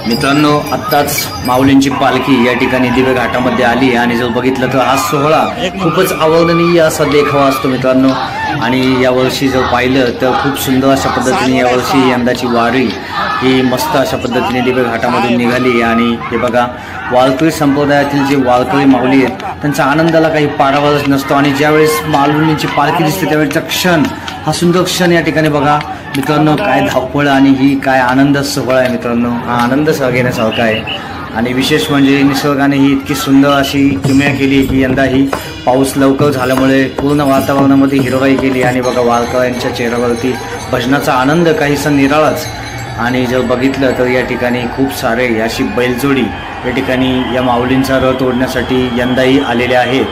मित्रांनो, आत्ताच माऊलींची पालखी या ठिकाणी दिवे घाटामध्ये आली आणि जर बघितलं तर हा सोहळा खूपच अवर्णनीय असा देखावा असतो मित्रांनो। आणि यावर्षी जर पाहिलं तर खूप सुंदर अशा पद्धतीने यावर्षी यंदाची वारी ही मस्त अशा पद्धतीने दिवे घाटामधून निघाली। आणि हे बघा, वारकरी संप्रदायातील जे वारकरी माऊली आहेत त्यांच्या आनंदाला काही पारावारच नसतो। आणि ज्यावेळेस माऊलींची पालखी दिसते त्यावेळेचा क्षण, हा सुंदर क्षण या ठिकाणी बघा मित्रांनो, काय धावपळ आणि ही काय आनंद सोहळा आहे मित्रांनो। हा आनंद घेण्यासारखा आहे। आणि विशेष म्हणजे निसर्गाने ही इतकी सुंदर अशी किमया केली की यंदा ही पाऊस लवकर झाल्यामुळे पूर्ण वातावरणामध्ये हिरवाई केली। आणि बघा, वारकऱ्यांच्या चेहऱ्यावरती भजनाचा आनंद काहीसा निराळाच। आणि जर बघितलं तर या ठिकाणी खूप सारे अशी बैलजोडी या ठिकाणी या माऊलींचा रथ ओढण्यासाठी यंदाही आलेले आहेत।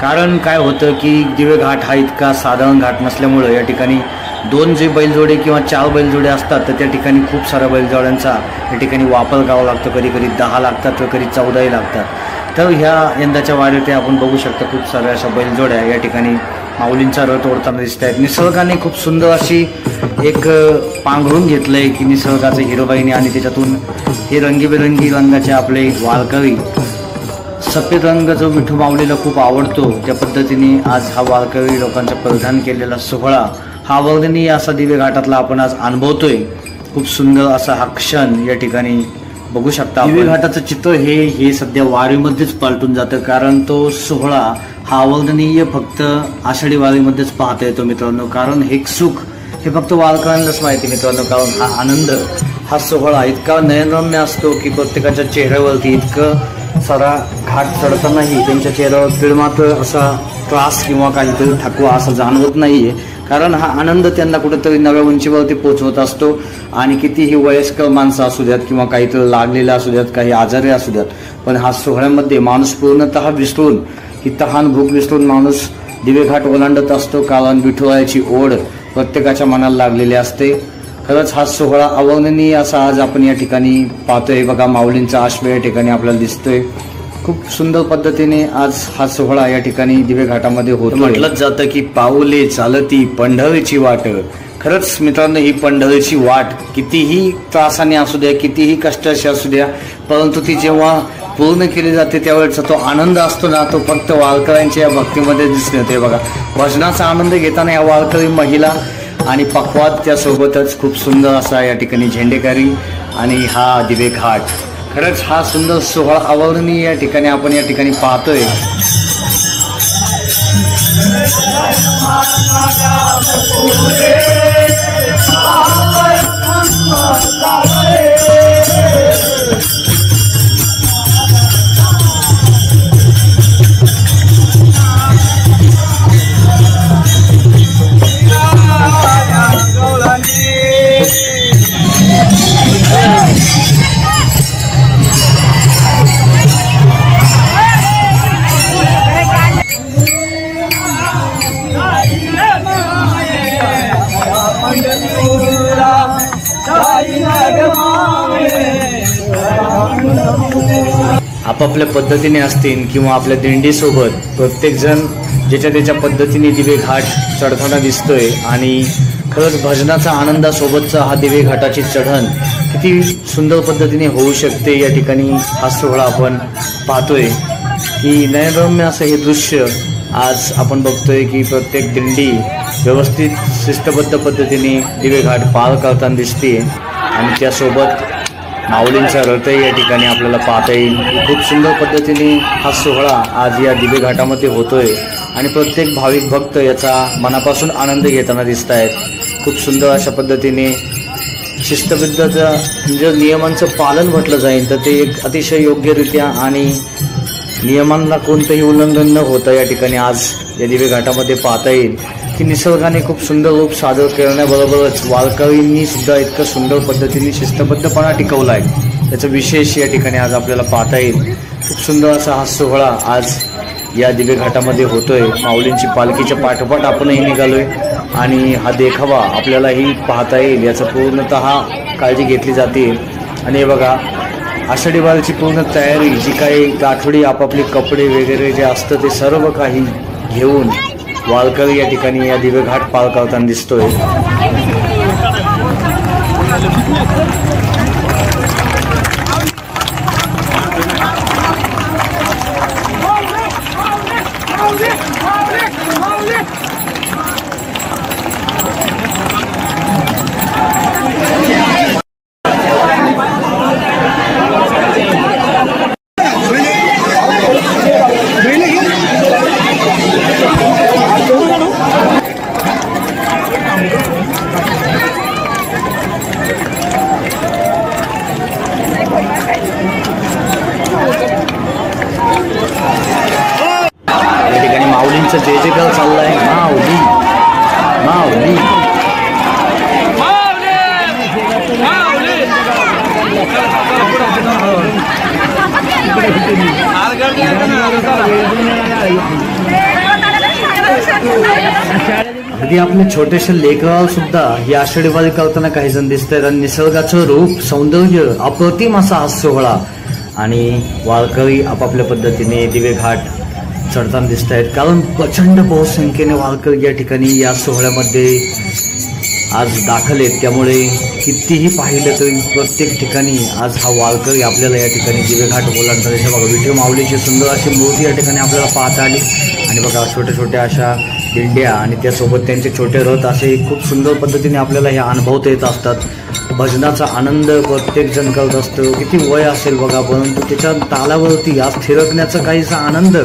कारण काय होतं की दिवे घाट हा इतका साधारण घाट नसल्यामुळं या ठिकाणी 2 जे बैलजोडे किंवा 4 बैलजोडे असतात तर त्या ठिकाणी खूप साऱ्या बैलजोड्यांचा या ठिकाणी वापर करावा लागतो। कधी कधी 10 लागतात तर कधी 14ही लागतात। तर ह्या यंदाच्या वारीत आपण बघू शकता खूप साऱ्या अशा बैलजोड्या या ठिकाणी माऊलींचा रथ ओढताना दिसत आहेत। निसर्गाने खूप सुंदर अशी एक पांघरून घेतलं आहे की निसर्गाचं हिरवाईने, आणि त्याच्यातून हे रंगीबेरंगी रंगाचे आपले वारकरी, सफेद रंग जो विठू माऊलीला खूप आवडतो त्या पद्धतीने आज हा वारकरी लोकांचा परिधान केलेला सोहळा हा वर्णनीय असा दिवे घाटातला आपण आज अनुभवतोय। खूप सुंदर असा हा क्षण या ठिकाणी बघू शकता। दिवे घाटाचं चित्र हे सध्या वारीमध्येच पालटून जातं, कारण तो सोहळा हा अवर्णनीय फक्त आषाढी वारीमध्येच पाहता येतो मित्रांनो। कारण हे सुख हे फक्त वारकऱ्यांनाच माहिती मित्रांनो। कारण हा आनंद, हा सोहळा इतका नयनरम्य असतो की प्रत्येकाच्या चेहऱ्यावरती इतकं सारा घाट चढतानाही त्यांच्या चेहऱ्यावर तिळमात्र असा त्रास किंवा काहीतरी थकवा असं जाणवत नाहीये। कारण हा आनंद त्यांना कुठेतरी नव्या उंचीवरती पोहोचवत असतो। आणि कितीही वयस्कर माणसं असू द्यात किंवा काहीतरी लागलेलं असू द्यात, काही आजारी असू द्यात, पण हा सोहळ्यामध्ये माणूस पूर्णतः विसरून, ही तहान भूक विसरून माणूस दिवेघाट ओलांडत असतो। कारण विठुरायाची ओढ प्रत्येकाच्या मनाला लागलेली असते। खरंच हा सोहळा अवर्णनीय असा आज आपण या ठिकाणी पाहतोय। बघा, माऊलींचा आश्रय या ठिकाणी आपल्याला दिसतोय। खूप सुंदर पद्धतीने आज हा सोहळा या ठिकाणी दिवे घाटामध्ये होतो। म्हटलंच जातं की पाऊले चालती पंढरीची वाट। खरंच मित्रांनो, ही पंढरीची वाट कितीही त्रासाने असू द्या, कितीही कष्टाची असू द्या, परंतु ती जेव्हा पूर्ण केली जाते त्यावेळेचा तो आनंद असतो ना, तो फक्त वारकऱ्यांच्या या भक्तीमध्ये दिसून येते। बघा, भजनाचा आनंद घेताना या वारकरी महिला आणि पखवाद त्यासोबतच खूप सुंदर असा या ठिकाणी झेंडेकरी आणि हा दिवे घाट, खरंच हा सुंदर सोहळा अवर्णनीय या ठिकाणी आपण या ठिकाणी पाहतोय। आपापल्या पद्धतीने असतील किंवा आपल्या दिंडीसोबत प्रत्येकजण ज्याच्या त्याच्या पद्धतीने दिवे घाट चढताना दिसतोय। आणि खरंच भजनाचा आनंदासोबतचा हा दिवे घाटाची चढण किती सुंदर पद्धतीने होऊ शकते या ठिकाणी हा सोहळा आपण पाहतोय की नयनरम्य असं हे दृश्य आज आपण बघतोय की प्रत्येक दिंडी व्यवस्थित शिस्तबद्ध पद्धतीने दिवे घाट पार करताना दिसते। आणि त्यासोबत माऊलींचा रथही या ठिकाणी आपल्याला पाहता येईल। खूप सुंदर पद्धतीने हा सोहळा आज या दिवे घाटामध्ये होतोय आणि प्रत्येक भाविक भक्त याचा मनापासून आनंद घेताना दिसत आहेत। खूप सुंदर अशा पद्धतीने शिस्तबद्धता, जर नियमांचं पालन म्हटलं जाईल तर ते एक अतिशय योग्यरित्या आणि नियमांना कोणतंही उल्लंघन न होता या ठिकाणी आज या दिवे घाटामध्ये पाहता येईल की निसर्गाने खूप सुंदर रूप सादर करण्याबरोबरच वारकरींनी सुद्धा इतकं सुंदर पद्धतीने शिस्तबद्धपणा टिकवला आहे, त्याचं विशेष या ठिकाणी आज आपल्याला पाहता येईल। खूप सुंदर असा हा सोहळा आज या दिवे घाटामध्ये होतोय। माऊलींची पालखीच्या पाठोपाठ आपणही निघालोय आणि हा देखावा आपल्यालाही पाहता येईल, याचं पूर्णतः काळजी घेतली जाते। आणि हे बघा, आषाढी वारीची पूर्ण तयारी, जी काही गाठोडी आपापले कपडे वगैरे जे असतं ते सर्व काही घेऊन वारकरी या ठिकाणी या दिवे घाट पार करताना दिसतोय। अगदी आपल्या छोट्याशा लेकराला सुद्धा ही आषाढी वारी करताना काही जण दिसत आहेत आणि निसर्गाचं रूप सौंदर्य अप्रतिम असा हा सोहळा आणि वारकरी आपापल्या पद्धतीने दिवे घाट चढताना दिसत आहेत, कारण प्रचंड बहुसंख्येने वारकरी या ठिकाणी या सोहळ्यामध्ये आज दाखल आहेत. त्यामुळे कितीही पाहिलं तरी प्रत्येक ठिकाणी आज हा वारकरी आपल्याला या ठिकाणी दिवे घाट ओलांडतात. त्याच्या बघा विठ्ठल माऊलीची सुंदर अशी मूर्ती या ठिकाणी आपल्याला पाहता आली आणि बघा छोट्या छोट्या अशा दिंड्या आणि त्यासोबत त्यांचे छोटे रथ असे खूप सुंदर पद्धतीने आपल्याला हे अनुभवता येत असतात. भजनाचा आनंद प्रत्येक जण करत असतो, किती वय असेल बघा, परंतु त्याच्या तालावरती आज थिरकण्याचा काहीसा आनंद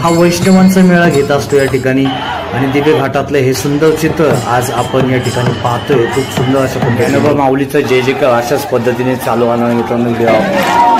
हा वैष्णवांचा मेळा घेत असतो या ठिकाणी. आणि दिवे घाटातलं हे सुंदर चित्र आज आपण या ठिकाणी पाहतोय. खूप सुंदर अशा पद्धतीने माऊलीचा जय जयकार अशाच पद्धतीने चालू होणार मित्रांनो.